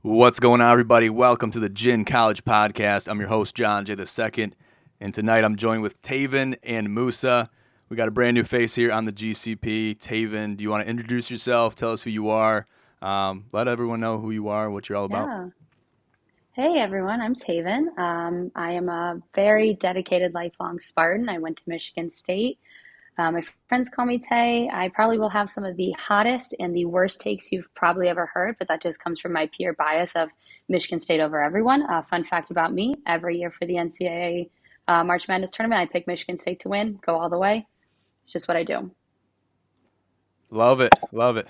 What's going on, everybody? Welcome to the Gin College Podcast. I'm your host, John J. II, and tonight I'm joined with Taven and Musa. We got a brand new face here on the GCP. Taven, do you want to introduce yourself? Tell us who you are. Let everyone know who you are, what you're all about. Yeah. Hey everyone, I'm Taven. I am a very dedicated lifelong Spartan. I went to Michigan State. My friends call me Tay. I probably will have some of the hottest and the worst takes you've probably ever heard, but that just comes from my pure bias of Michigan State over everyone. Fun fact about me, every year for the NCAA March Madness tournament, I pick Michigan State to win, go all the way. It's just what I do. Love it. Love it.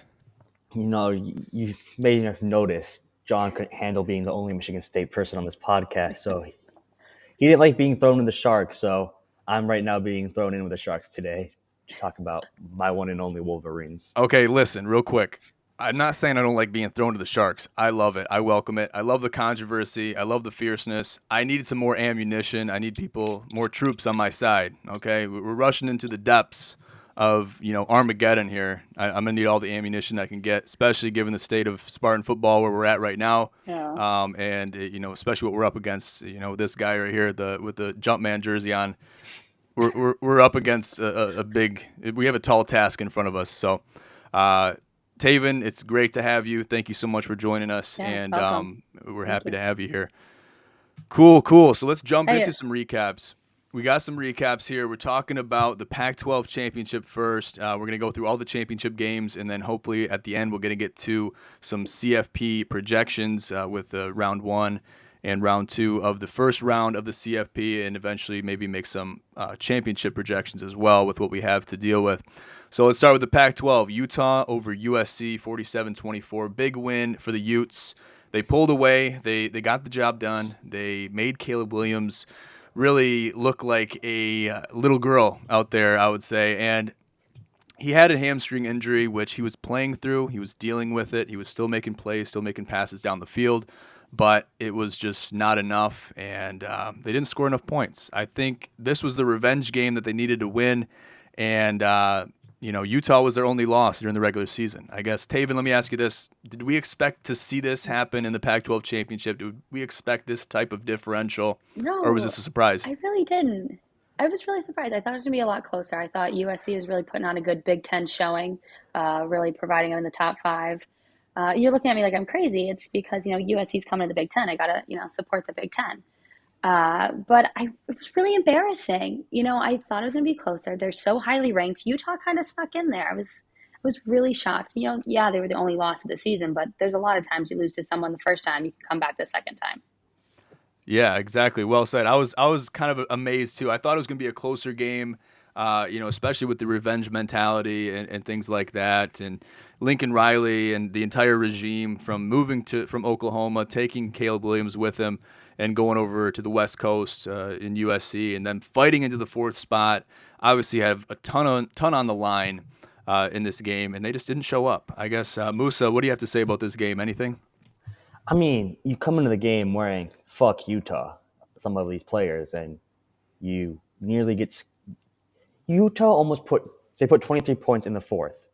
You may have noticed John couldn't handle being the only Michigan State person on this podcast, so he didn't like being thrown in the Sharks. So I'm right now being thrown in with the Sharks today to talk about my one and only Wolverines. Okay, listen, real quick. I'm not saying I don't like being thrown to the Sharks. I love it. I welcome it. I love the controversy. I love the fierceness. I needed some more ammunition. I need more troops on my side. Okay, we're rushing into the depths of Armageddon here. I'm gonna need all the ammunition I can get, especially given the state of Spartan football where we're at right now. Yeah. And especially what we're up against. This guy right here, with the Jumpman jersey on. We're up against a big. We have a tall task in front of us. So. Taven, it's great to have you. Thank you so much for joining us, Yeah, and welcome. we're Thank happy you. to have you here. Cool. So let's jump Hey, into some recaps. We got some recaps here. We're talking about the Pac-12 championship first. We're going to go through all the championship games, and then hopefully at the end we're going to get to some CFP projections with round one and round two of the first round of the CFP, and eventually maybe make some championship projections as well with what we have to deal with. So let's start with the Pac-12. Utah over USC, 47-24. Big win for the Utes. They pulled away. They got the job done. They made Caleb Williams really look like a little girl out there, I would say. And he had a hamstring injury, which he was playing through. He was dealing with it. He was still making plays, still making passes down the field. But it was just not enough, and they didn't score enough points. I think this was the revenge game that they needed to win, and Utah was their only loss during the regular season. I guess, Taven, let me ask you this. Did we expect to see this happen in the Pac-12 championship? Did we expect this type of differential, or was no, this a surprise? I really didn't. I was really surprised. I thought it was going to be a lot closer. I thought USC was really putting on a good Big Ten showing, really providing them in the top five. You're looking at me like I'm crazy. It's because, USC's coming to the Big Ten. I got to, support the Big Ten. It was really embarrassing. I thought it was going to be closer. They're so highly ranked. Utah kind of snuck in there. I was really shocked. Yeah, they were the only loss of the season, but there's a lot of times you lose to someone the first time, you can come back the second time. Yeah, exactly. Well said. I was kind of amazed too. I thought it was going to be a closer game, especially with the revenge mentality and things like that. And Lincoln Riley and the entire regime from moving from Oklahoma, taking Caleb Williams with him, and going over to the West Coast in USC, and then fighting into the fourth spot. Obviously, have a ton on the line in this game, and they just didn't show up. I guess Musa, what do you have to say about this game? Anything? I mean, you come into the game wearing "fuck Utah," some of these players, and you nearly get Utah put 23 points in the fourth.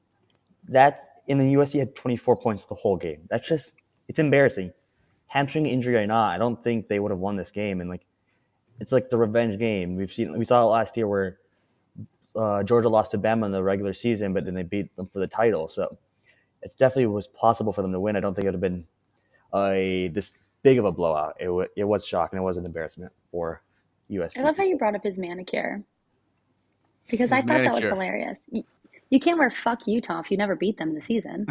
That's in the USC had 24 points the whole game. It's embarrassing. Hamstring injury or not, I don't think they would have won this game. And it's like the revenge game. We saw it last year where Georgia lost to Bama in the regular season, but then they beat them for the title. So it definitely was possible for them to win. I don't think it would have been this big of a blowout. It was shocking. It was an embarrassment for I USC. love how you brought up his manicure because I His thought that was manicure. hilarious. You can't wear fuck Utah if you never beat them this season.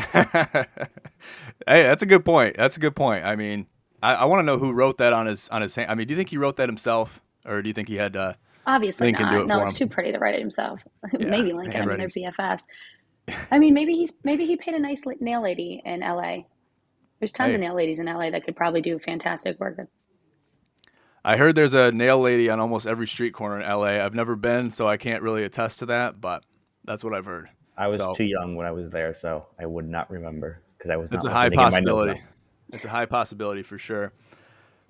Hey, that's a good point. I mean, I want to know who wrote that on his hand. I mean, do you think he wrote that himself, or do you think he had Obviously Lincoln do not. it No, for it's him? too pretty to write it himself. Yeah, Maybe Lincoln. I mean, they're handwriting's. BFFs. I mean, maybe he paid a nice nail lady in LA. There's tons of Hey, nail ladies in LA that could probably do fantastic work. I heard there's a nail lady on almost every street corner in LA. I've never been, so I can't really attest to that, but that's what I've heard. I was So too young when I was there, so I would not remember because I was it's not a high looking to get my nails done. possibility. It's a high possibility for sure.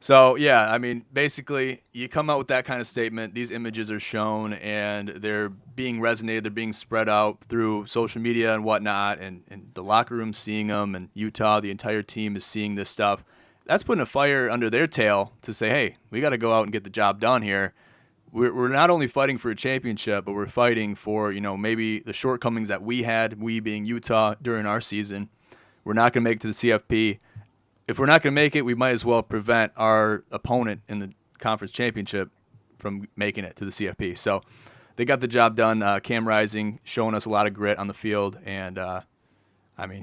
So yeah, I mean, basically, you come out with that kind of statement. These images are shown, and they're being resonated. They're being spread out through social media and whatnot, and the locker room seeing them, and Utah, the entire team is seeing this stuff, that's putting a fire under their tail to say, hey, we got to go out and get the job done here. We're not only fighting for a championship, but we're fighting for, maybe the shortcomings that we had, we being Utah, during our season. We're not going to make it to the CFP. If we're not going to make it, we might as well prevent our opponent in the conference championship from making it to the CFP. So they got the job done. Cam Rising showing us a lot of grit on the field, and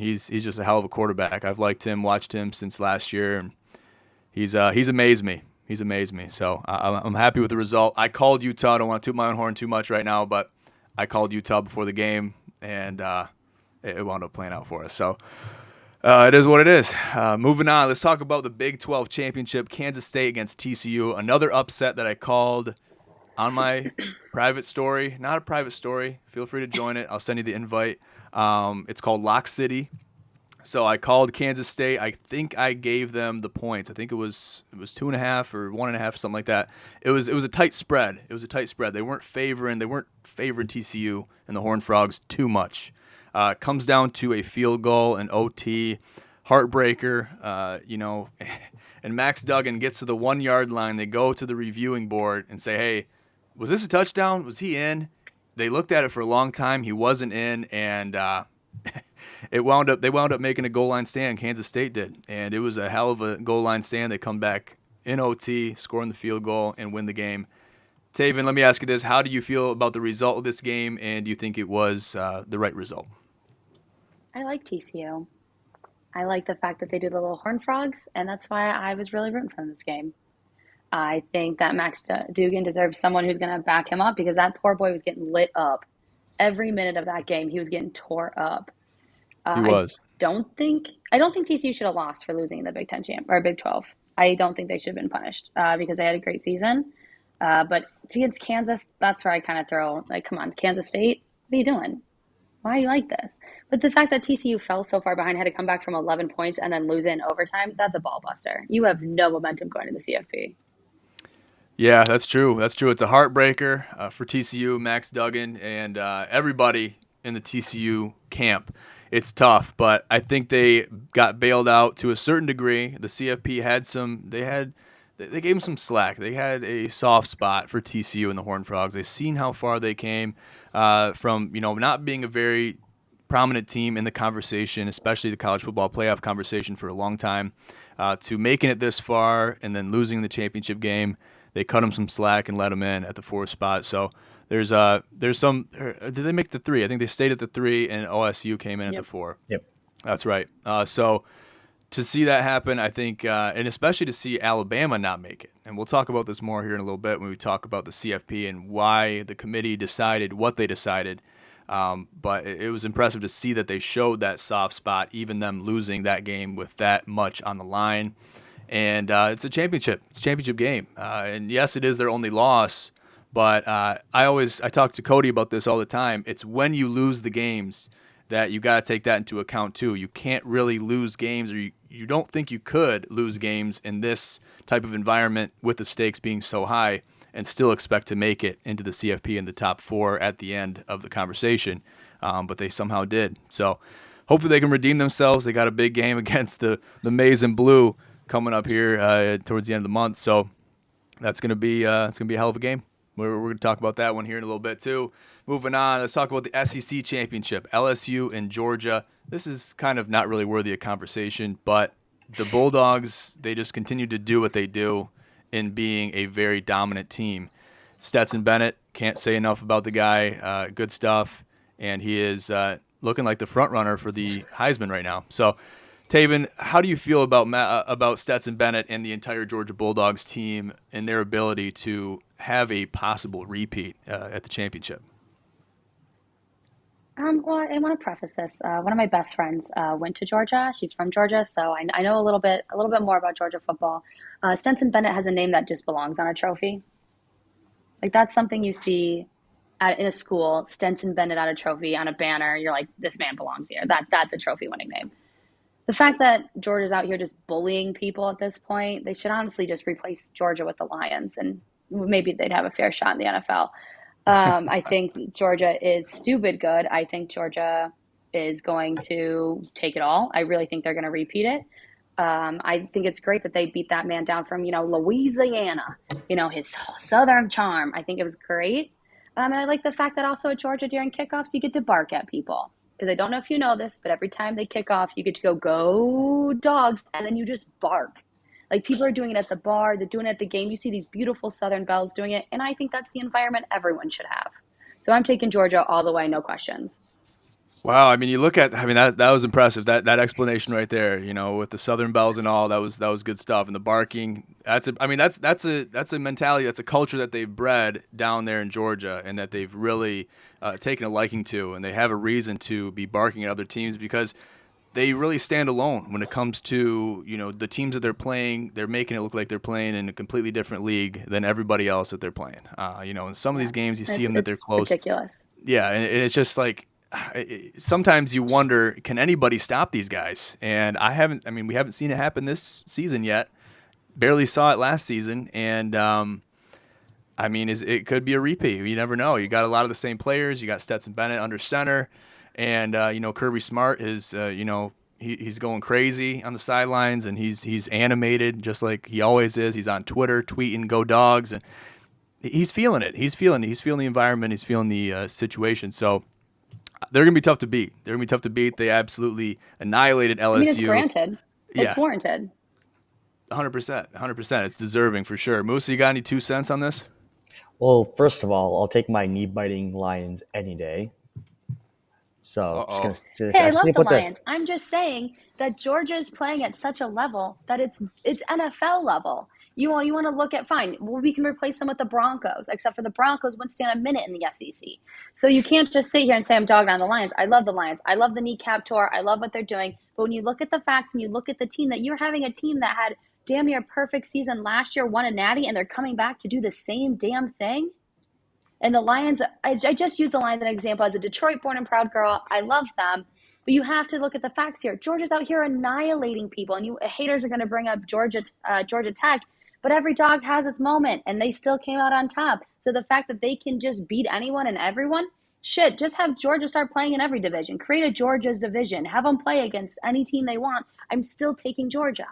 he's just a hell of a quarterback. I've liked him, watched him since last year, and he's amazed me. He's amazed me. So I'm happy with the result. I called Utah. I don't want to toot my own horn too much right now, but I called Utah before the game, and it wound up playing out for us. So it is what it is. Moving on, let's talk about the Big 12 championship, Kansas State against TCU. Another upset that I called on my private story. Not a private story. Feel free to join it. I'll send you the invite. It's called Lock City. So I called Kansas State. I think I gave them the points. I think it was 2.5 or 1.5, something like that. It was a tight spread. They weren't favoring TCU and the Horned Frogs too much. Comes down to a field goal, an OT, heartbreaker, and Max Duggan gets to the 1-yard line. They go to the reviewing board and say, hey, was this a touchdown? Was he in? They looked at it for a long time. He wasn't in, and they wound up making a goal line stand. Kansas State did, and it was a hell of a goal line stand. They come back in OT, scoring the field goal, and win the game. Taven, let me ask you this. How do you feel about the result of this game, and do you think it was the right result? I like TCU. I like the fact that they did the little Horned Frogs, and that's why I was really rooting for them this game. I think that Max Duggan deserves someone who's going to back him up, because that poor boy was getting lit up. Every minute of that game, he was getting tore up. He was. I don't think TCU should have lost for losing the Big 10 or Big 12. I don't think they should have been punished because they had a great season. But against Kansas, that's where I kind of throw, come on, Kansas State, what are you doing? Why are you like this? But the fact that TCU fell so far behind, had to come back from 11 points and then lose it in overtime, that's a ball buster. You have no momentum going to the CFP. Yeah, that's true. It's a heartbreaker for TCU, Max Duggan, and everybody in the TCU camp. It's tough, but I think they got bailed out to a certain degree. The CFP they gave them some slack. They had a soft spot for TCU and the Horned Frogs. They've seen how far they came from not being a very prominent team in the conversation, especially the college football playoff conversation, for a long time, to making it this far and then losing the championship game. They cut them some slack and let them in at the 4th spot. So there's some. Did they make the 3? I think they stayed at the 3, and OSU came in at the 4. Yep, that's right. So to see that happen, I think, and especially to see Alabama not make it, and we'll talk about this more here in a little bit when we talk about the CFP and why the committee decided what they decided. But it was impressive to see that they showed that soft spot, even them losing that game with that much on the line. And it's a championship. It's a championship game. And yes, it is their only loss. But I talk to Cody about this all the time. It's when you lose the games that you got to take that into account too. You can't really lose games, or you don't think you could lose games in this type of environment with the stakes being so high, and still expect to make it into the CFP in the top 4 at the end of the conversation. But they somehow did. So hopefully they can redeem themselves. They got a big game against the Maize and Blue coming up here towards the end of the month. So that's going to be a hell of a game. We're going to talk about that one here in a little bit too. Moving on, let's talk about the SEC championship, LSU and Georgia. This is kind of not really worthy of conversation, but the Bulldogs, they just continue to do what they do in being a very dominant team. Stetson Bennett, can't say enough about the guy. Good stuff, and he is looking like the front runner for the Heisman right now. So, Taven, how do you feel about Stetson Bennett and the entire Georgia Bulldogs team and their ability to have a possible repeat at the championship? Well, I want to preface this. One of my best friends went to Georgia. She's from Georgia, so I know a little bit more about Georgia football. Stetson Bennett has a name that just belongs on a trophy. Like, that's something you see in a school. Stetson Bennett on a trophy on a banner. You're like, this man belongs here. That's a trophy-winning name. The fact that Georgia's out here just bullying people at this point, they should honestly just replace Georgia with the Lions, and maybe they'd have a fair shot in the NFL. I think Georgia is stupid good. I think Georgia is going to take it all. I really think they're going to repeat it. I think it's great that they beat that man down from, Louisiana, his Southern charm. I think it was great. And I like the fact that also at Georgia during kickoffs, you get to bark at people. Because I don't know if you know this, but every time they kick off, you get to go dogs, and then you just bark. Like people are doing it at the bar, they're doing it at the game. You see these beautiful Southern belles doing it, and I think that's the environment everyone should have. So I'm taking Georgia all the way, no questions. Wow, I mean, you look at, I mean, that was impressive. That explanation right there, with the Southern bells and all, that was good stuff. And the barking, I mean, that's a mentality, that's a culture that they've bred down there in Georgia, and that they've really taken a liking to, and they have a reason to be barking at other teams because they really stand alone when it comes to the teams that they're playing. They're making it look like they're playing in a completely different league than everybody else that they're playing. In some of Yeah, these games, you see it's them that they're it's close. ridiculous. Yeah, and it's just like sometimes you wonder, can anybody stop these guys? And we haven't seen it happen this season yet. Barely saw it last season, and it could be a repeat. You never know. You got a lot of the same players. You got Stetson Bennett under center, and Kirby Smart is he's going crazy on the sidelines, and he's animated just like he always is. He's on Twitter tweeting "Go Dogs," and he's feeling it. He's feeling the environment. He's feeling the situation. So they're gonna be tough to beat. They're gonna be tough to beat. They absolutely annihilated I mean, it's LSU. granted, it's Yeah, warranted. 100%, 100%. It's deserving for sure. Musa, you got any 2 cents on this? Well, first of all, I'll take my knee biting Lions any day. Uh So oh. Hey, I just love gonna the put that. Lions. I'm just saying that Georgia is playing at such a level that it's NFL level. You want to look at fine. Well, we can replace them with the Broncos, except for the Broncos wouldn't stand a minute in the SEC. So you can't just sit here and say I'm dogging on the Lions. I love the Lions. I love the kneecap tour. I love what they're doing. But when you look at the facts and you look at the team, that you're having a team that had damn near perfect season last year, won a natty, and they're coming back to do the same damn thing. And the Lions, I just use the Lions as an example. As a Detroit born and proud girl, I love them. But you have to look at the facts here. Georgia's out here annihilating people, and you haters are going to bring up Georgia Tech. But every dog has its moment, and they still came out on top. So the fact that they can just beat anyone and everyone, shit, just have Georgia start playing in every division. Create a Georgia's division. Have them play against any team they want. I'm still taking Georgia.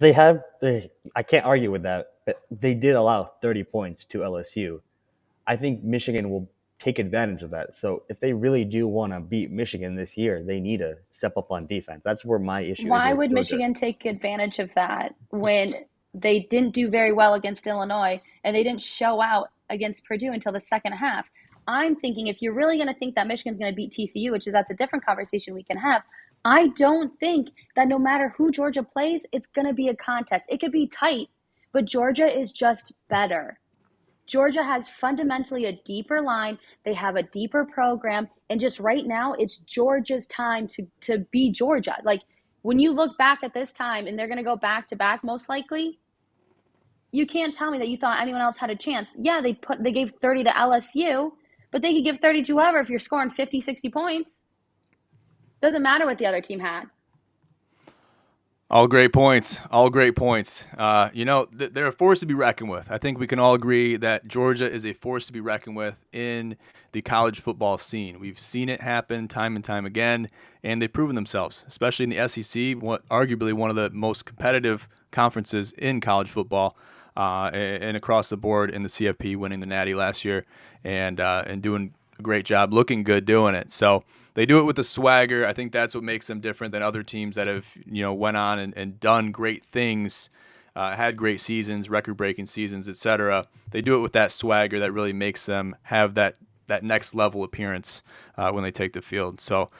I can't argue with that, but they did allow 30 points to LSU. I think Michigan will take advantage of that. So if they really do want to beat Michigan this year, they need to step up on defense. That's where my issue is Why with would Georgia. Michigan take advantage of that when they didn't do very well against Illinois and they didn't show out against Purdue until the second half? I'm thinking if you're really going to think that Michigan's going to beat TCU, that's a different conversation we can have. I don't think that no matter who Georgia plays, it's going to be a contest. It could be tight, but Georgia is just better. Georgia has fundamentally a deeper line. They have a deeper program. And just right now, it's Georgia's time to be Georgia. Like when you look back at this time and they're going to go back to back, most likely, you can't tell me that you thought anyone else had a chance. Yeah, they gave 30 to LSU, but they could give 30 to whoever if you're scoring 50, 60 points. Doesn't matter what the other team had. All great points. All great points. They're a force to be reckoned with. I think we can all agree that Georgia is a force to be reckoned with in the college football scene. We've seen it happen time and time again, and they've proven themselves, especially in the SEC, arguably one of the most competitive conferences in college football, and across the board in the CFP, winning the Natty last year and doing a great job, looking good doing it. So they do it with a swagger. I think that's what makes them different than other teams that have went on and done great things, had great seasons, record-breaking seasons, etc. They do it with that swagger that really makes them have that next level appearance when they take the field. So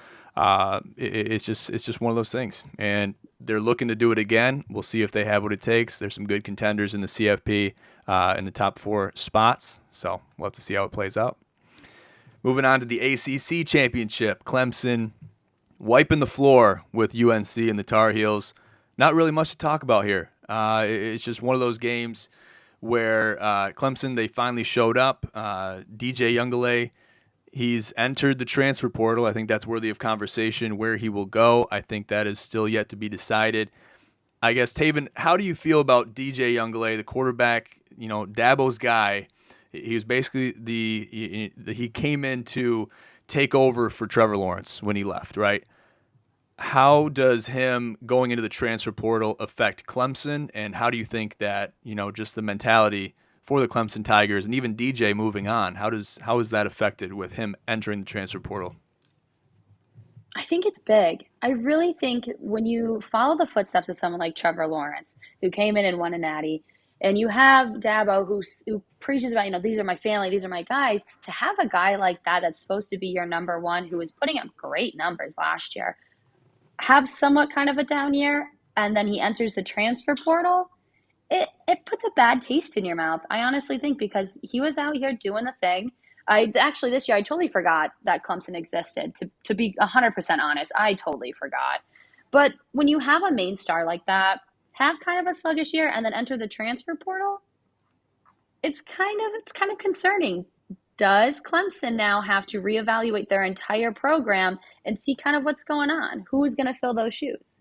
it's just one of those things, and they're looking to do it again. We'll see if they have what it takes. There's some good contenders in the CFP in the top 4 spots, so we'll have to see how it plays out. Moving on to the ACC Championship, Clemson wiping the floor with UNC and the Tar Heels. Not really much to talk about here. It's just one of those games where Clemson, they finally showed up. DJ Youngale, he's entered the transfer portal. I think that's worthy of conversation. Where he will go, I think that is still yet to be decided. I guess, Taven, how do you feel about DJ Youngale, the quarterback, Dabo's guy? He was basically he came in to take over for Trevor Lawrence when he left, right? how does him going into the transfer portal affect Clemson, and how do you think that, just the mentality for the Clemson Tigers and even DJ moving on, how is that affected with him entering the transfer portal? I think it's big. I really think when you follow the footsteps of someone like Trevor Lawrence, who came in and won a natty, and you have Dabo who preaches about, these are my family, these are my guys, to have a guy like that that's supposed to be your number one, who was putting up great numbers last year, have somewhat kind of a down year, and then he enters the transfer portal, it puts a bad taste in your mouth. I honestly think because he was out here doing the thing. I actually this year I totally forgot that Clemson existed. To be 100% honest, I totally forgot. But when you have a main star like that, have kind of a sluggish year and then enter the transfer portal, it's kind of concerning. Does Clemson now have to reevaluate their entire program and see kind of what's going on? Who is going to fill those shoes?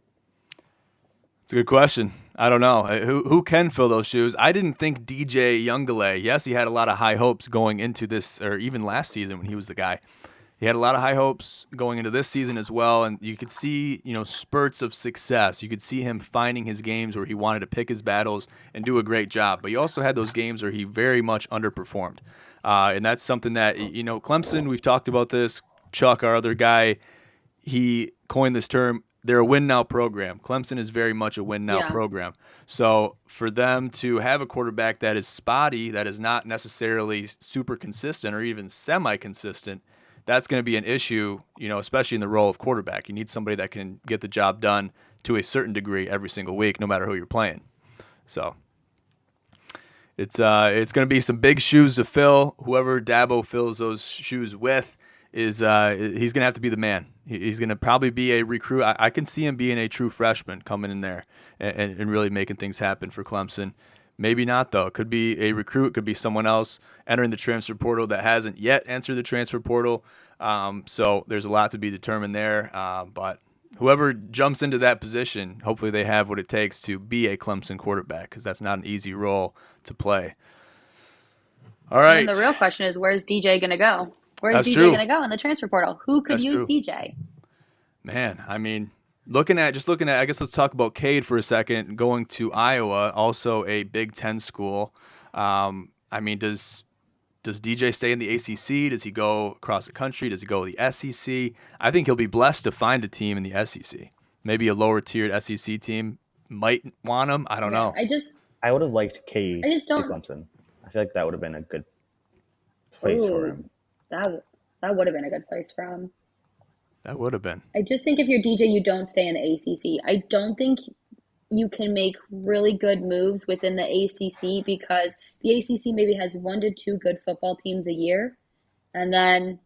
It's a good question. I don't know. Who can fill those shoes? I didn't think DJ Youngale, yes, he had a lot of high hopes going into this, or even last season when he was the guy. He had a lot of high hopes going into this season as well, and you could see, spurts of success. You could see him finding his games where he wanted to pick his battles and do a great job. But you also had those games where he very much underperformed. And that's something that, Clemson, we've talked about this. Chuck, our other guy, he coined this term. They're a win-now program. Clemson is very much a win-now program. So for them to have a quarterback that is spotty, that is not necessarily super consistent or even semi-consistent, that's going to be an issue, especially in the role of quarterback. You need somebody that can get the job done to a certain degree every single week, no matter who you're playing. So it's going to be some big shoes to fill. Whoever Dabo fills those shoes with is he's going to have to be the man. He's going to probably be a recruit. I can see him being a true freshman coming in there and really making things happen for Clemson. Maybe not, though. It could be a recruit. It could be someone else entering the transfer portal that hasn't yet entered the transfer portal. So there's a lot to be determined there. But whoever jumps into that position, hopefully they have what it takes to be a Clemson quarterback, because that's not an easy role to play. All right. And the real question is, where's DJ going to go? Where's That's DJ true. going to go in the transfer portal? Who could use DJ? Man, I mean, looking at, I guess let's talk about Cade for a second, going to Iowa, also a Big Ten school. I mean, does DJ stay in the ACC? Does he go across the country? Does he go to the SEC? I think he'll be blessed to find a team in the SEC. Maybe a lower-tiered SEC team might want him. I don't know. I would have liked Cade to Clemson. I feel like that would have been a good place for him. That would have been a good place for him. That would have been. I just think if you're DJ, you don't stay in the ACC. I don't think you can make really good moves within the ACC because the ACC maybe has 1 to 2 good football teams a year. And then,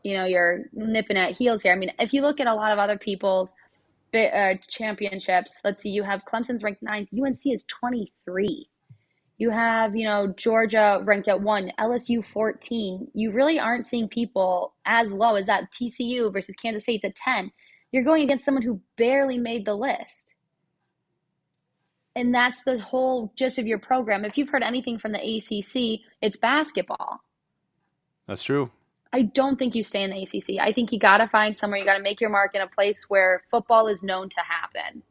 you're nipping at heels here. I mean, if you look at a lot of other people's championships, let's see, you have Clemson's ranked 9th. UNC is 23. You have, Georgia ranked at 1, LSU 14. You really aren't seeing people as low as that. TCU versus Kansas State's at 10. You're going against someone who barely made the list. And that's the whole gist of your program. If you've heard anything from the ACC, it's basketball. That's true. I don't think you stay in the ACC. I think you got to find somewhere. You got to make your mark in a place where football is known to happen.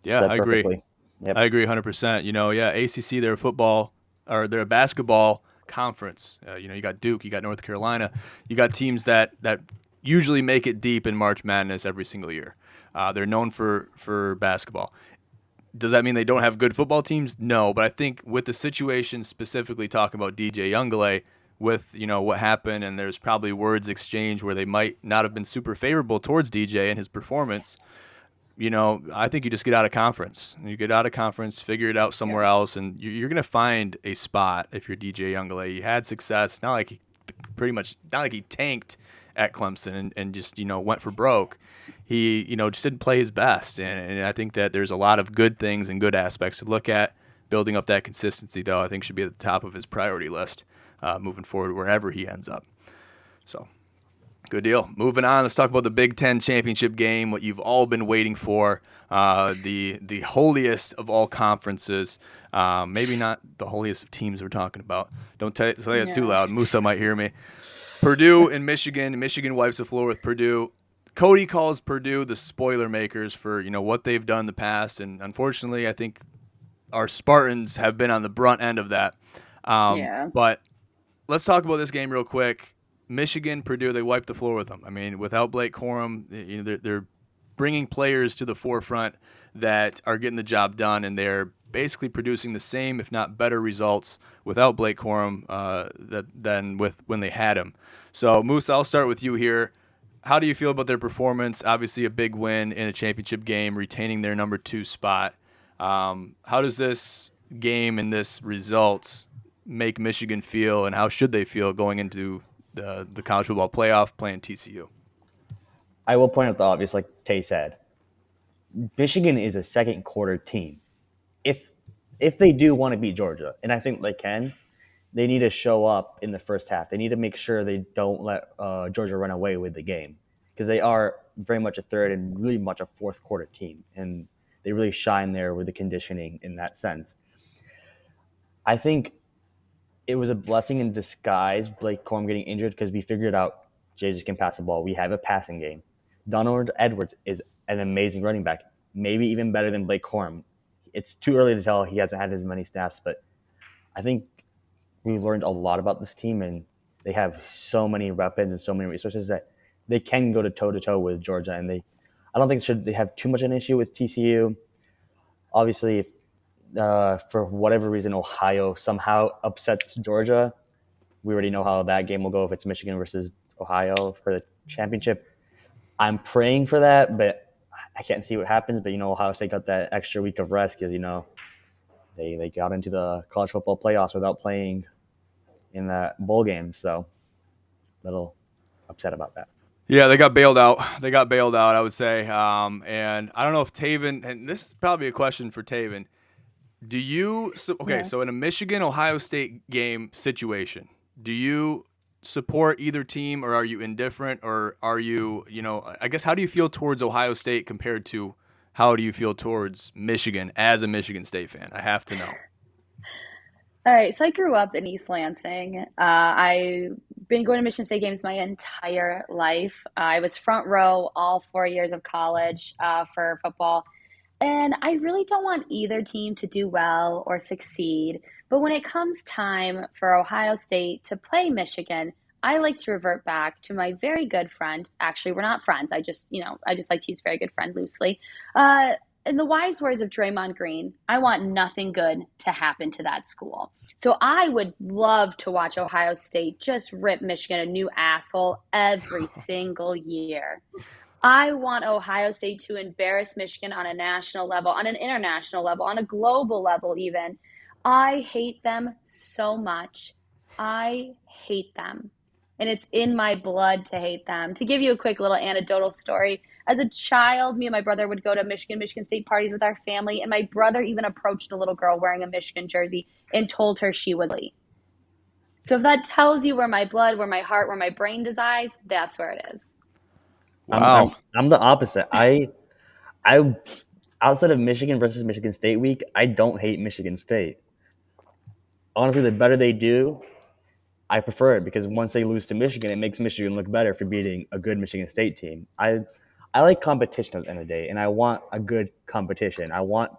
Yeah, I agree. Yep. I agree 100%. ACC, they're a basketball conference. You got Duke, you got North Carolina, you got teams that usually make it deep in March Madness every single year. They're known for basketball. Does that mean they don't have good football teams? No, but I think with the situation specifically talking about DJ Youngale, with what happened, and there's probably words exchanged where they might not have been super favorable towards DJ and his performance. I think you just get out of conference. You get out of conference, figure it out somewhere else, and you're going to find a spot if you're DJ Youngale. He had success. Not like he tanked at Clemson and just, went for broke. He, just didn't play his best. And I think that there's a lot of good things and good aspects to look at. Building up that consistency, though, I think should be at the top of his priority list moving forward wherever he ends up. So. Good deal. Moving on, let's talk about the Big Ten championship game, what you've all been waiting for, the holiest of all conferences. Maybe not the holiest of teams we're talking about. Don't say it too loud. Musa might hear me. Purdue and Michigan. Michigan wipes the floor with Purdue. Cody calls Purdue the spoiler makers for what they've done in the past, and unfortunately, I think our Spartans have been on the brunt end of that. Yeah. But let's talk about this game real quick. Michigan, Purdue, they wiped the floor with them. I mean, without Blake Corum, they're bringing players to the forefront that are getting the job done, and they're basically producing the same, if not better, results without Blake Corum than with when they had him. So, Musa, I'll start with you here. How do you feel about their performance? Obviously, a big win in a championship game, retaining their number 2 spot. How does this game and this result make Michigan feel, and how should they feel going into the college football playoff playing TCU? I will point out the obvious, like Tay said. Michigan is a second quarter team. If they do want to beat Georgia, and I think they can, they need to show up in the first half. They need to make sure they don't let Georgia run away with the game, because they are very much a third and really much a fourth quarter team, and they really shine there with the conditioning in that sense. I think it was a blessing in disguise, Blake Corum getting injured, because we figured out Jesus can pass the ball. We have a passing game. Donald Edwards is an amazing running back, maybe even better than Blake Corum. It's too early to tell. He hasn't had as many snaps, but I think we've learned a lot about this team, and they have so many weapons and so many resources that they can go to toe-to-toe with Georgia, and I don't think they have too much of an issue with TCU. Obviously, if for whatever reason Ohio somehow upsets Georgia, we already know how that game will go if it's Michigan versus Ohio for the championship. I'm praying for that, but I can't see what happens. But Ohio State got that extra week of rest because they got into the college football playoffs without playing in that bowl game, so a little upset about that. Yeah, they got bailed out. I would say. And I don't know if Taven, and this is probably a question for Taven. So in a Michigan-Ohio State game situation, do you support either team, or are you indifferent, or are you, I guess, how do you feel towards Ohio State compared to how do you feel towards Michigan as a Michigan State fan? I have to know. All right, so I grew up in East Lansing. I've been going to Michigan State games my entire life. I was front row all 4 years of college for football. And I really don't want either team to do well or succeed. But when it comes time for Ohio State to play Michigan, I like to revert back to my very good friend. Actually, we're not friends. I just like to use very good friend loosely. Uh, in the wise words of Draymond Green, I want nothing good to happen to that school. So I would love to watch Ohio State just rip Michigan a new asshole every single year. I want Ohio State to embarrass Michigan on a national level, on an international level, on a global level, even. I hate them so much. I hate them. And it's in my blood to hate them. To give you a quick little anecdotal story, as a child, me and my brother would go to Michigan State parties with our family, and my brother even approached a little girl wearing a Michigan jersey and told her she was late. So if that tells you where my blood, where my heart, where my brain resides, that's where it is. Wow. I'm the opposite. I outside of Michigan versus Michigan State week, I don't hate Michigan State. Honestly, the better they do, I prefer it, because once they lose to Michigan, it makes Michigan look better for beating a good Michigan State team. I like competition at the end of the day, and I want a good competition. I want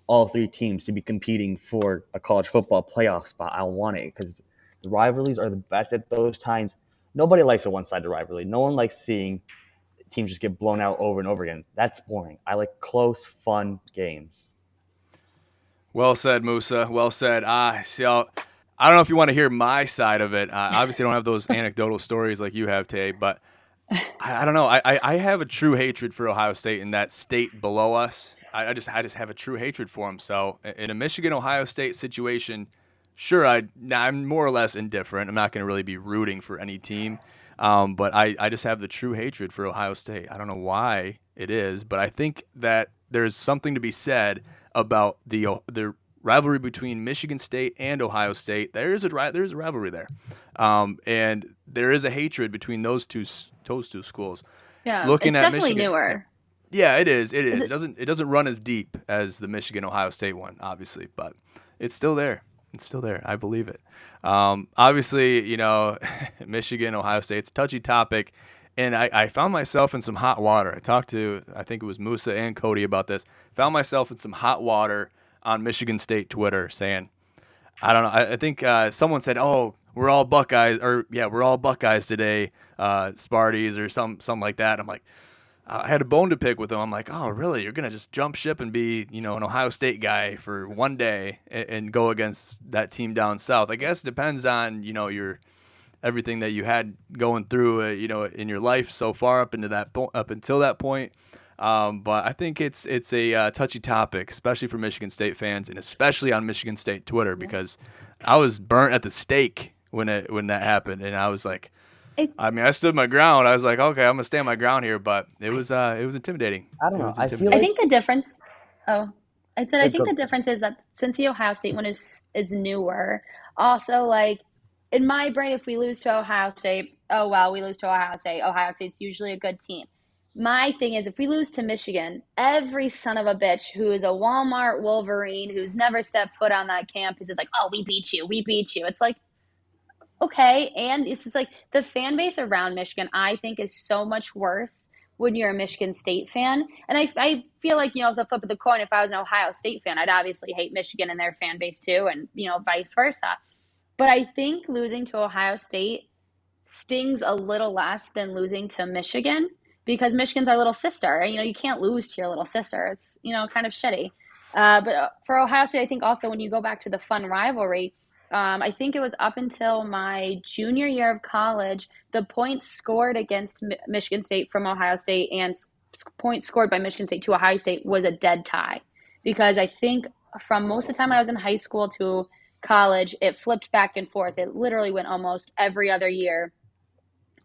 all 3 teams to be competing for a college football playoff spot. I want it because the rivalries are the best at those times. Nobody likes a one-sided rivalry. No one likes seeing teams just get blown out over and over again. That's boring. I like close, fun games. Well said, Musa. Well said. I don't know if you want to hear my side of it. Obviously, I don't have those anecdotal stories like you have, Tay, but I don't know. I have a true hatred for Ohio State in that state below us. I just have a true hatred for them. So in a Michigan-Ohio State situation, sure, I'm more or less indifferent. I'm not going to really be rooting for any team. But I just have the true hatred for Ohio State. I don't know why it is, but I think that there's something to be said about the rivalry between Michigan State and Ohio State. There's a rivalry there, and there is a hatred between those two schools. Yeah, Looking it's at definitely Michigan, newer. yeah, it is. Is It doesn't run as deep as the Michigan Ohio State one, obviously, but it's still there. It's still there. I believe it. Obviously, Michigan, Ohio State, it's a touchy topic. And I found myself in some hot water. I talked to, I think it was Musa and Cody about this. Found myself in some hot water on Michigan State Twitter saying, I don't know. I think someone said, "Oh, we're all Buckeyes," or yeah, we're all Buckeyes today, Sparties, or something like that. I'm like, I had a bone to pick with them. I'm like, oh, really? You're gonna just jump ship and be, an Ohio State guy for one day and go against that team down south? I guess it depends on your everything that you had going through, in your life so far up until that point. But I think it's a touchy topic, especially for Michigan State fans, and especially on Michigan State Twitter, Yeah. because I was burnt at the stake when that happened, and I was like, It, I mean, I stood my ground. I was like, okay, I'm gonna stand my ground here, but it was intimidating. I don't It know. was I feel I intimidating. like think the difference. Oh, I said I yeah, think go. the difference is that since the Ohio State one is newer, also like in my brain, if we lose to Ohio State, oh well, we lose to Ohio State. Ohio State's usually a good team. My thing is, if we lose to Michigan, every son of a bitch who is a Walmart Wolverine who's never stepped foot on that campus is like, oh, we beat you. It's like, okay. And it's just like the fan base around Michigan, I think, is so much worse when you're a Michigan State fan. And I feel like, the flip of the coin, if I was an Ohio State fan, I'd obviously hate Michigan and their fan base too, and, vice versa. But I think losing to Ohio State stings a little less than losing to Michigan because Michigan's our little sister. And, you can't lose to your little sister. It's, kind of shitty. But for Ohio State, I think also when you go back to the fun rivalry, I think it was up until my junior year of college, the points scored against Michigan State from Ohio State and points scored by Michigan State to Ohio State was a dead tie. Because I think from most of the time I was in high school to college, it flipped back and forth. It literally went almost every other year.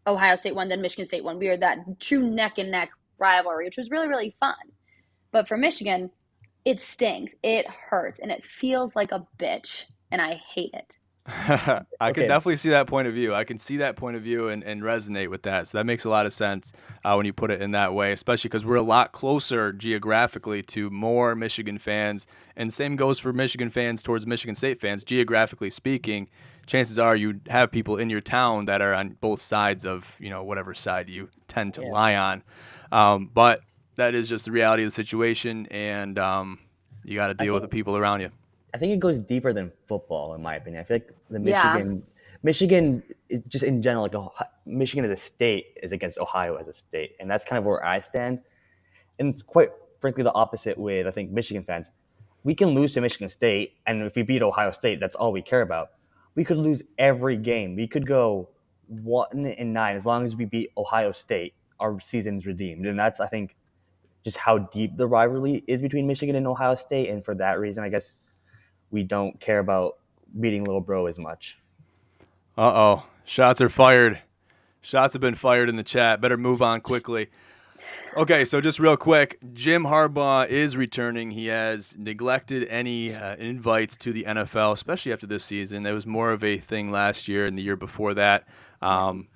Ohio State won, then Michigan State won. We were that true neck and neck rivalry, which was really, really fun. But for Michigan, it stings, it hurts, and it feels like a bitch, and I hate it. I can Okay, definitely see that point of view. I can see that point of view and resonate with that. So that makes a lot of sense when you put it in that way, especially because we're a lot closer geographically to more Michigan fans. And same goes for Michigan fans towards Michigan State fans. Geographically speaking, chances are you have people in your town that are on both sides of, whatever side you tend to yeah. lie on. But that is just the reality of the situation, and you got to I deal with think the people around you. I think it goes deeper than football, in my opinion. I feel like Yeah. Michigan, just in general, like Michigan as a state is against Ohio as a state, and that's kind of where I stand. And it's quite frankly the opposite with I think Michigan fans. We can lose to Michigan State, and if we beat Ohio State, that's all we care about. We could lose every game. We could go 1-9 as long as we beat Ohio State. Our season's redeemed, and that's I think just how deep the rivalry is between Michigan and Ohio State. And for that reason, I guess we don't care about beating little bro as much. Uh-oh. Shots are fired. Shots have been fired in the chat. Better move on quickly. Okay, so just real quick, Jim Harbaugh is returning. He has neglected any invites to the NFL, especially after this season. It was more of a thing last year and the year before that, having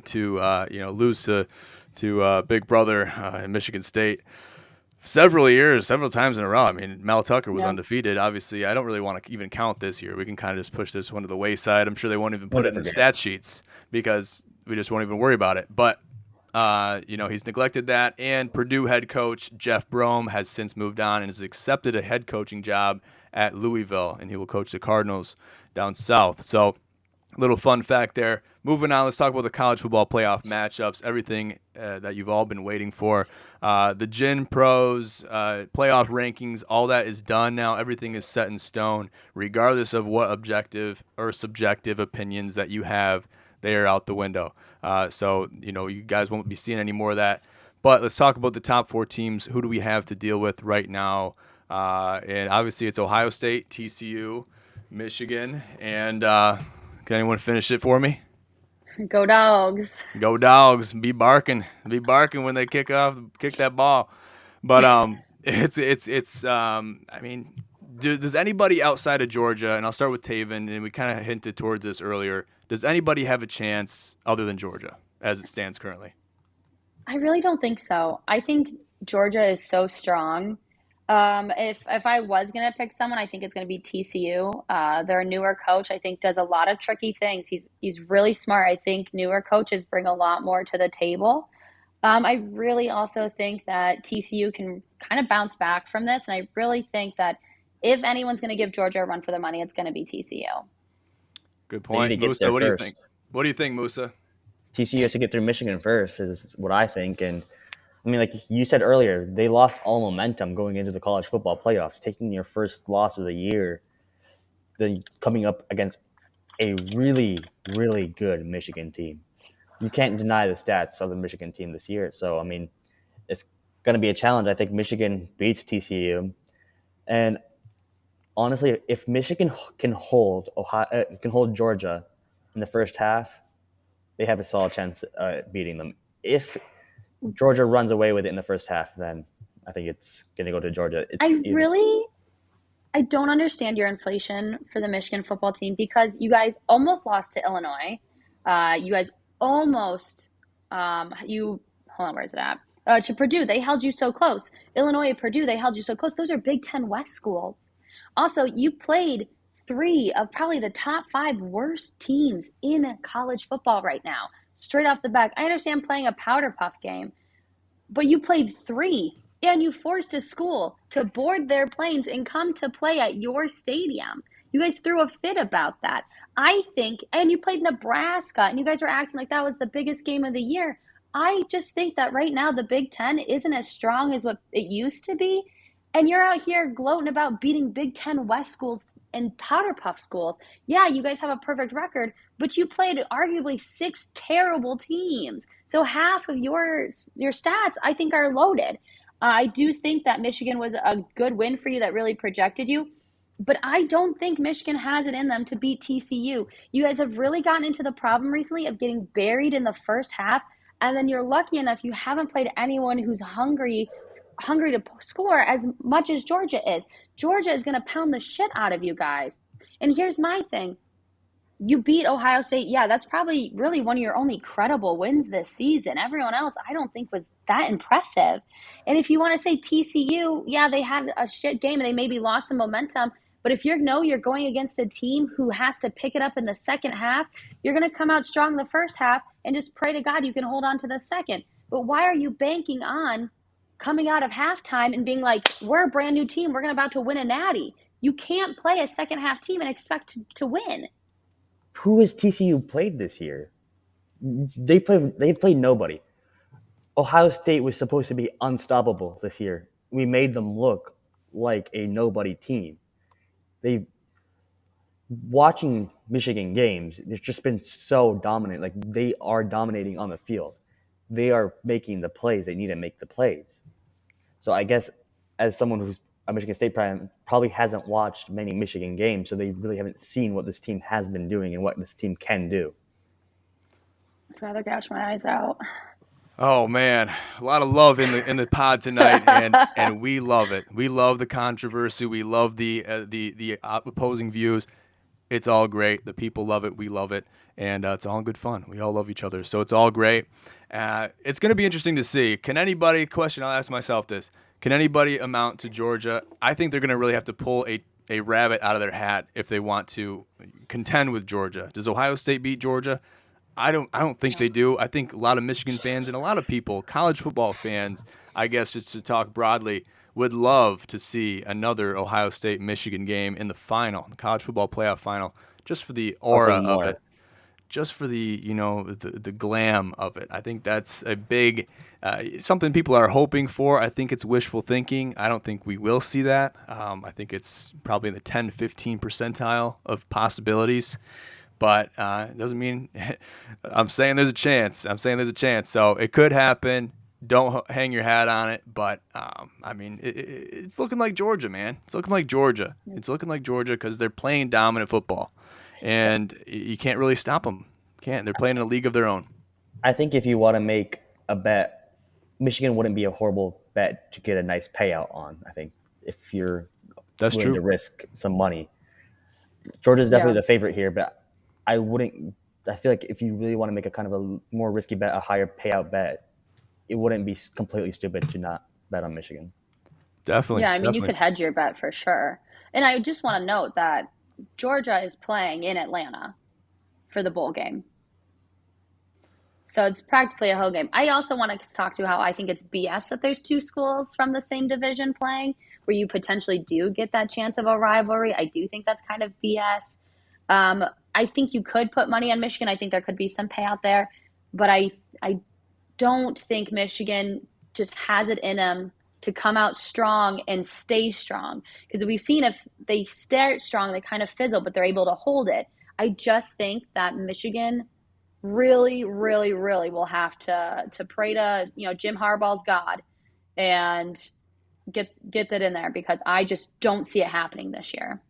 to lose to Big Brother in Michigan State several times in a row. I mean, Mel Tucker was Yeah. undefeated. Obviously, I don't really want to even count this year. We can kind of just push this one to the wayside. I'm sure they won't even put it in the Forget. stat sheets because we just won't even worry about it. But he's neglected that. And Purdue head coach Jeff Brom has since moved on and has accepted a head coaching job at Louisville, and he will coach the Cardinals down south. So, little fun fact there. Moving on, let's talk about the college football playoff matchups, everything that you've all been waiting for. The Gin Pros, playoff rankings, all that is done now. Everything is set in stone, regardless of what objective or subjective opinions that you have. They are out the window. So, you guys won't be seeing any more of that. But let's talk about the top four teams. Who do we have to deal with right now? And obviously it's Ohio State, TCU, Michigan, and can anyone finish it for me? Go Dogs. Go Dogs! Be barking when they kick that ball. But I mean, does anybody outside of Georgia, and I'll start with Taven, and we kind of hinted towards this earlier. Does anybody have a chance other than Georgia as it stands currently? I really don't think so. I think Georgia is so strong. If I was gonna pick someone, I think it's gonna be TCU. Their newer coach, I think, does a lot of tricky things. He's really smart. I think newer coaches bring a lot more to the table. I really also think that TCU can kind of bounce back from this, and I really think that if anyone's going to give Georgia a run for the money, it's going to be TCU. Good They need point, to get there Musa. What do you think? first. What do you think, Musa? TCU has to get through Michigan first, is what I think. And I mean, like you said earlier, they lost all momentum going into the college football playoffs, taking your first loss of the year, then coming up against a really, really good Michigan team. You can't deny the stats of the Michigan team this year. So, I mean, it's going to be a challenge. I think Michigan beats TCU. And honestly, if Michigan can hold can hold Georgia in the first half, they have a solid chance beating them. If Georgia runs away with it in the first half, then I think it's going to go to Georgia. It's I really I don't understand your inflation for the Michigan football team because you guys almost lost to Illinois. You guys almost you hold on, where is it at? To Purdue, they held you so close. Illinois, Purdue, they held you so close. Those are Big Ten West schools. Also, you played three of probably the top five worst teams in college football right now. Straight off the back, I understand playing a powder puff game, but you played three and you forced a school to board their planes and come to play at your stadium. You guys threw a fit about that. I think, and you played Nebraska and you guys were acting like that was the biggest game of the year. I just think that right now the Big Ten isn't as strong as what it used to be. And you're out here gloating about beating Big Ten West schools and Powder Puff schools. Yeah, you guys have a perfect record, but you played arguably six terrible teams. So half of your stats, I think, are loaded. I do think that Michigan was a good win for you that really projected you, but I don't think Michigan has it in them to beat TCU. You guys have really gotten into the problem recently of getting buried in the first half, and then you're lucky enough you haven't played anyone who's hungry to score as much as Georgia is. Georgia is going to pound the shit out of you guys. And here's my thing, you beat Ohio State. Yeah, that's probably really one of your only credible wins this season. Everyone else, I don't think was that impressive. And if you want to say TCU, yeah, they had a shit game and they maybe lost some momentum. But if you're going against a team who has to pick it up in the second half, you're going to come out strong in the first half and just pray to God you can hold on to the second. But why are you banking on coming out of halftime and being like, we're a brand new team, we're going to about to win a natty? You can't play a second half team and expect to win. who has TCU played this year? They played nobody. Ohio State was supposed to be unstoppable this year. We made them look like a nobody team. They watching Michigan games, it's just been so dominant. Like they are dominating on the field. They are making the plays. They need to make the plays. So I guess as someone who's a Michigan State fan probably hasn't watched many Michigan games, so they really haven't seen what this team has been doing and what this team can do. I'd rather gouge my eyes out. Oh man, a lot of love in the pod tonight, and we love it. We love the controversy. We love the opposing views. It's all great. The people love it. We love it, and it's all good fun. We all love each other, so it's all great. It's going to be interesting to see. Can anybody? Question. I'll ask myself this: can anybody amount to Georgia? I think they're going to really have to pull a rabbit out of their hat if they want to contend with Georgia. Does Ohio State beat Georgia? I don't think they do. I think a lot of Michigan fans and a lot of people, college football fans, I guess just to talk broadly, would love to see another Ohio State Michigan game in the final, the college football playoff final, just for the aura Hopefully of it, more. just for the the glam of it. I think that's a big something people are hoping for. I think it's wishful thinking. I don't think we will see that. I think it's probably in the 10 to 15 percentile of possibilities. But it doesn't mean I'm saying there's a chance. I'm saying there's a chance. So it could happen. Don't hang your hat on it. But I mean, it's looking like Georgia, man. It's looking like Georgia. It's looking like Georgia because they're playing dominant football, and you can't really stop them. Can't. They're playing in a league of their own. I think if you want to make a bet, Michigan wouldn't be a horrible bet to get a nice payout on. I think if you're That's willing to true. risk some money, Georgia's Yeah. definitely the favorite here, but I wouldn't. I feel like if you really want to make a kind of a more risky bet, a higher payout bet, it wouldn't be completely stupid to not bet on Michigan. Definitely, Yeah, I mean, you definitely. could hedge your bet for sure. And I just want to note that Georgia is playing in Atlanta for the bowl game. So it's practically a home game. I also want to talk to how I think it's BS that there's two schools from the same division playing, where you potentially do get that chance of a rivalry. I do think that's kind of BS. Um, I think you could put money on Michigan. I think there could be some payout there, but I don't think Michigan just has it in them to come out strong and stay strong. Because we've seen if they start strong, they kind of fizzle, but they're able to hold it. I just think that Michigan really, really, really will have to pray to Jim Harbaugh's God and get that in there because I just don't see it happening this year.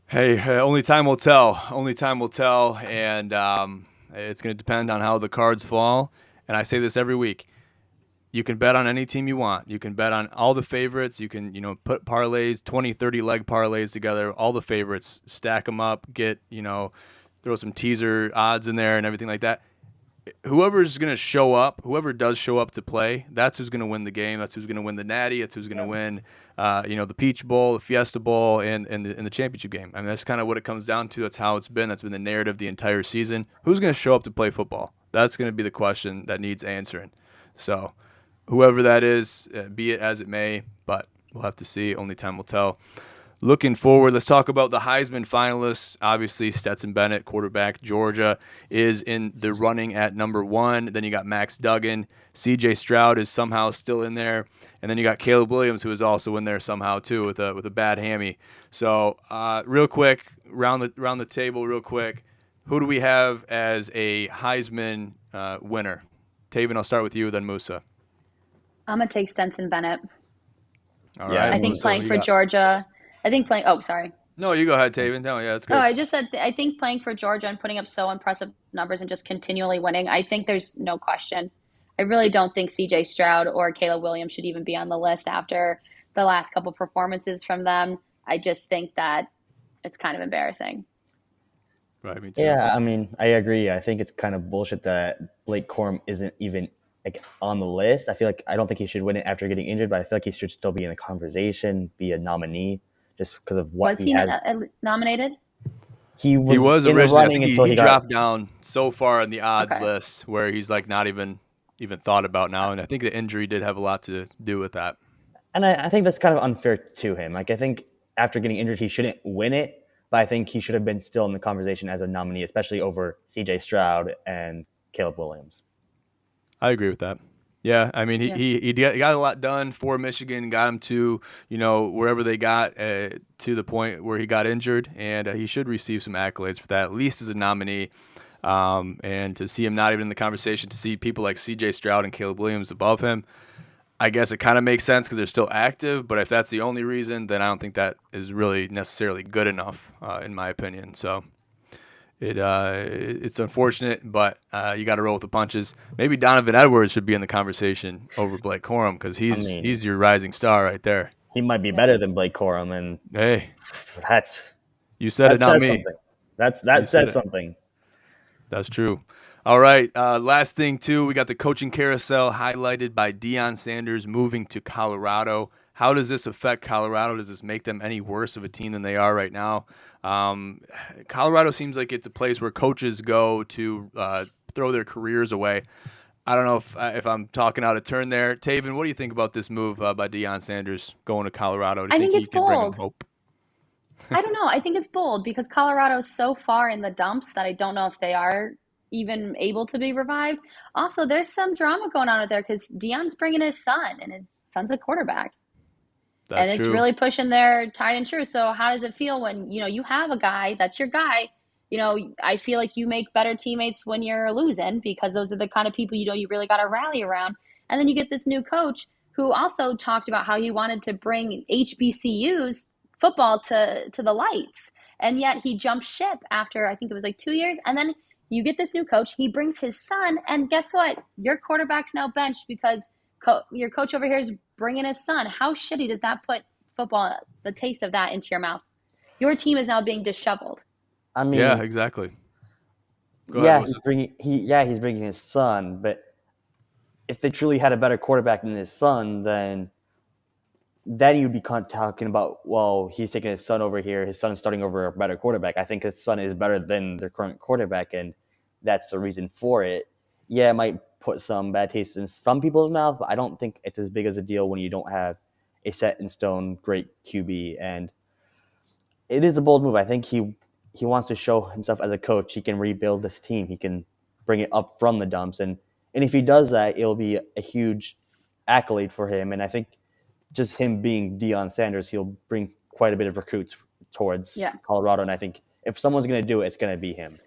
Hey, only time will tell. Only time will tell, and it's going to depend on how the cards fall. And I say this every week. You can bet on any team you want. You can bet on all the favorites. You can, put parlays, 20, 30 leg parlays together, all the favorites, stack them up, throw some teaser odds in there and everything like that. Whoever's going to show up, whoever does show up to play, that's who's going to win the game. That's who's going to win the Natty. That's who's going to win, the Peach Bowl, the Fiesta Bowl, and the championship game. I mean, that's kind of what it comes down to. That's how it's been. That's been the narrative the entire season. Who's going to show up to play football? That's going to be the question that needs answering. So whoever that is, be it as it may, but we'll have to see. Only time will tell. Looking forward, let's talk about the Heisman finalists. Obviously, Stetson Bennett, quarterback, Georgia, is in the running at number 1. Then you got Max Duggan. C.J. Stroud is somehow still in there. And then you got Caleb Williams, who is also in there somehow, too, with a bad hammy. So, real quick, round the table real quick. Who do we have as a Heisman winner? Taven, I'll start with you, then Musa. I'm gonna take Stetson Bennett. All Yeah, right, I think Musa, playing what for you got? Georgia. I think playing. Oh, sorry. No, you go ahead, Taven. No, yeah, that's Oh, good. I just said I think playing for Georgia and putting up so impressive numbers and just continually winning. I think there's no question. I really don't think C.J. Stroud or Caleb Williams should even be on the list after the last couple performances from them. I just think that it's kind of embarrassing. Right, me too. Yeah, I mean, I agree. I think it's kind of bullshit that Blake Corum isn't even like on the list. I don't think he should win it after getting injured, but I feel like he should still be in the conversation, be a nominee, just because of what Was he he has. nominated? He He was was in the originally. I running think until he he got. dropped down so far in the odds Okay. list where he's like not even thought about now, and I think the injury did have a lot to do with that. And I think that's kind of unfair to him. Like, I think after getting injured, he shouldn't win it, but I think he should have been still in the conversation as a nominee, especially over C.J. Stroud and Caleb Williams. I agree with that. Yeah, I mean, Yeah. he got a lot done for Michigan, got him to wherever they got to the point where he got injured, and he should receive some accolades for that, at least as a nominee. And to see him not even in the conversation, to see people like C.J. Stroud and Caleb Williams above him, I guess it kind of makes sense because they're still active. But if that's the only reason, then I don't think that is really necessarily good enough, in my opinion. So it's unfortunate, but you got to roll with the punches. Maybe Donovan Edwards should be in the conversation over Blake Corum because I mean, he's your rising star right there. he might be Yeah. better than Blake Corum, and Hey, that's you said it, that not says me. something. That You said says it. something. That's true. All right. Last thing, too, we got the coaching carousel highlighted by Deion Sanders moving to Colorado. How does this affect Colorado? Does this make them any worse of a team than they are right now? Colorado seems like it's a place where coaches go to throw their careers away. I don't know if I'm talking out of turn there. Taven, what do you think about this move by Deion Sanders going to Colorado? Do you I think think he it's can bring them bold. hope? I don't know. I think it's bold because Colorado's so far in the dumps that I don't know if they are even able to be revived. Also, there's some drama going on out there because Dion's bringing his son, and his son's a quarterback, That's and it's true. really pushing their tide and true. So, how does it feel when you have a guy that's your guy? I feel like you make better teammates when you're losing because those are the kind of people you really got to rally around. And then you get this new coach who also talked about how he wanted to bring HBCUs football to the lights, and yet he jumped ship after I think it was like 2 years. And then you get this new coach, he brings his son, and guess what? Your quarterback's now benched because your coach over here is bringing his son. How shitty does that put football, the taste of that, into your mouth? Your team is now being disheveled. I Yeah, mean, exactly. Go ahead, Musa. he's bringing his son, but if they truly had a better quarterback than his son, then then you'd be talking about, well, he's taking his son over here. His son's starting over a better quarterback. I think his son is better than their current quarterback, and that's the reason for it. Yeah, it might put some bad taste in some people's mouth, but I don't think it's as big as a deal when you don't have a set in stone great QB. And it is a bold move. I think he wants to show himself as a coach. He can rebuild this team. He can bring it up from the dumps, and if he does that, it'll be a huge accolade for him. And I think just him being Deion Sanders, he'll bring quite a bit of recruits towards Colorado. And I think if someone's going to do it, it's going to be him.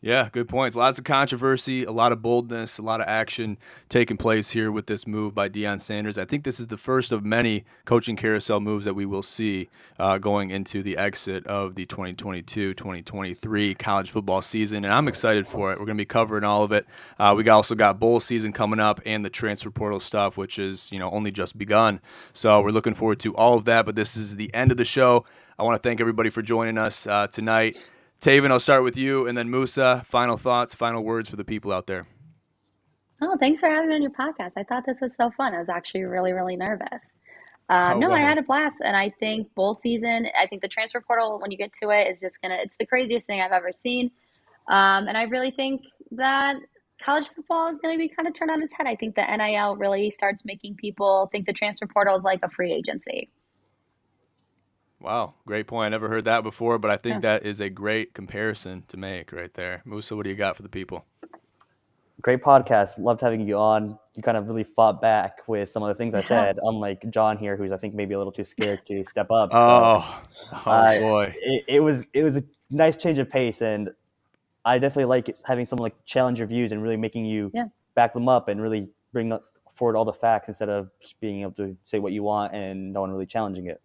Yeah, good points. Lots of controversy, a lot of boldness, a lot of action taking place here with this move by Deion Sanders. I think this is the first of many coaching carousel moves that we will see going into the exit of the 2022-2023 college football season, and I'm excited for it. We're going to be covering all of it. We also got bowl season coming up and the transfer portal stuff, which is only just begun. So we're looking forward to all of that, but this is the end of the show. I want to thank everybody for joining us tonight. Taven, I'll start with you, and then Musa, final thoughts, final words for the people out there. Oh, thanks for having me on your podcast. I thought this was so fun. I was actually really, really nervous. No, I had a blast, and I think bowl season, I think the transfer portal, when you get to it, is just it's the craziest thing I've ever seen. And I really think that college football is going to be kind of turned on its head. I think the NIL really starts making people think the transfer portal is like a free agency. Wow, great point. I never heard that before, but I think that is a great comparison to make right there. Musa, what do you got for the people? Great podcast. Loved having you on. You kind of really fought back with some of the things I said, unlike John here, who's I think maybe a little too scared to step up. Boy. It was a nice change of pace, and I definitely like having someone like challenge your views and really making you back them up and really bring forward all the facts instead of just being able to say what you want and no one really challenging it.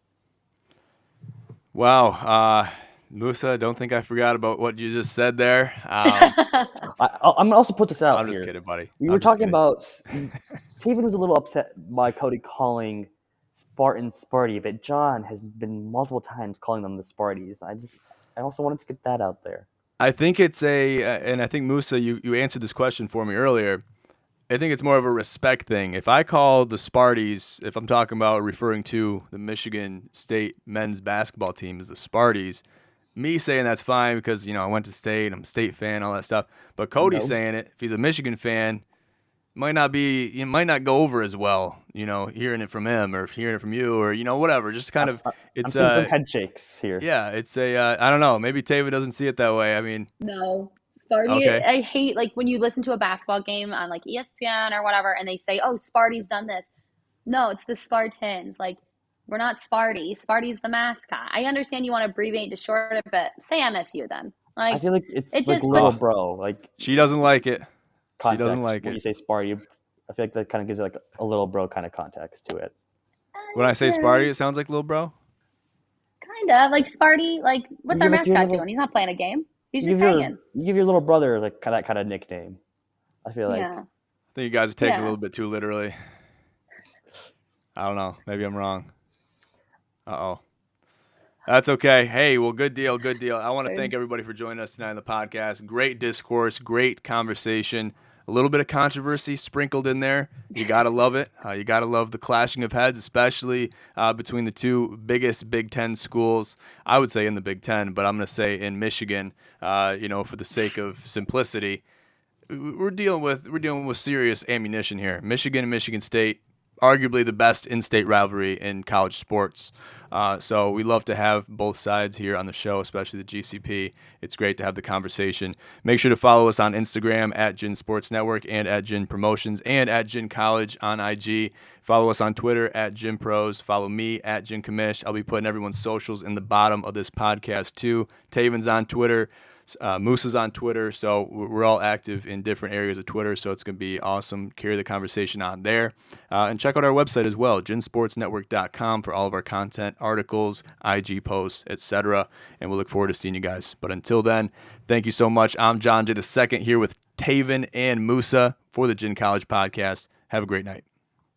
Wow. Musa, I don't think I forgot about what you just said there. I'm going to also put this out. I'm just kidding, buddy. We were talking about Taven was a little upset by Cody calling Spartan Sparty, but John has been multiple times calling them the Sparties. I also wanted to get that out there. I think it's and I think Musa, you answered this question for me earlier. I think it's more of a respect thing. If I call the Sparties, if I'm talking about referring to the Michigan State men's basketball team as the Sparties, me saying that's fine because, I went to state, I'm a state fan, all that stuff. But Cody saying it, if he's a Michigan fan, it might not go over as well, hearing it from him or hearing it from you or, whatever. Just kind of, it's I'm seeing some head shakes here. Yeah, it's I don't know. Maybe Taven doesn't see it that way. I mean, no. Sparty, okay. I hate when you listen to a basketball game on ESPN or whatever and they say, oh, Sparty's done this. No, it's the Spartans. We're not Sparty. Sparty's the mascot. I understand you want to abbreviate to short it, but say MSU then. I feel like it's like little bro. She doesn't like it. She doesn't like it. When you say Sparty, I feel like that kind of gives it a little bro kind of context to it. When I say Sparty, it sounds like little bro? Kind of. Sparty, what's our mascot doing? He's not playing a game. He's just hanging. You give your little brother that kind of nickname. I feel like. I think you guys are taking it a little bit too literally. I don't know. Maybe I'm wrong. Uh-oh. That's okay. Hey, well, good deal. I want to thank everybody for joining us tonight on the podcast. Great discourse, great conversation. A little bit of controversy sprinkled in there. You got to love it. You got to love the clashing of heads, especially between the two biggest Big Ten schools. I would say in the Big Ten, but I'm going to say in Michigan, for the sake of simplicity. We're dealing with serious ammunition here. Michigan and Michigan State, arguably the best in-state rivalry in college sports. So we love to have both sides here on the show, especially the GCP. It's great to have the conversation. Make sure to follow us on Instagram at Gin Sports Network and at Gin Promotions and at Gin College on IG. Follow us on Twitter at Gin Pros. Follow me at Gin Commish. I'll be putting everyone's socials in the bottom of this podcast too. Taven's on Twitter. Musa's on Twitter, so we're all active in different areas of Twitter, so it's going to be awesome. Carry the conversation on there. And check out our website as well, ginsportsnetwork.com, for all of our content, articles, IG posts, etc. And we'll look forward to seeing you guys. But until then, thank you so much. I'm John J. II here with Taven and Musa for the Gin College Podcast. Have a great night.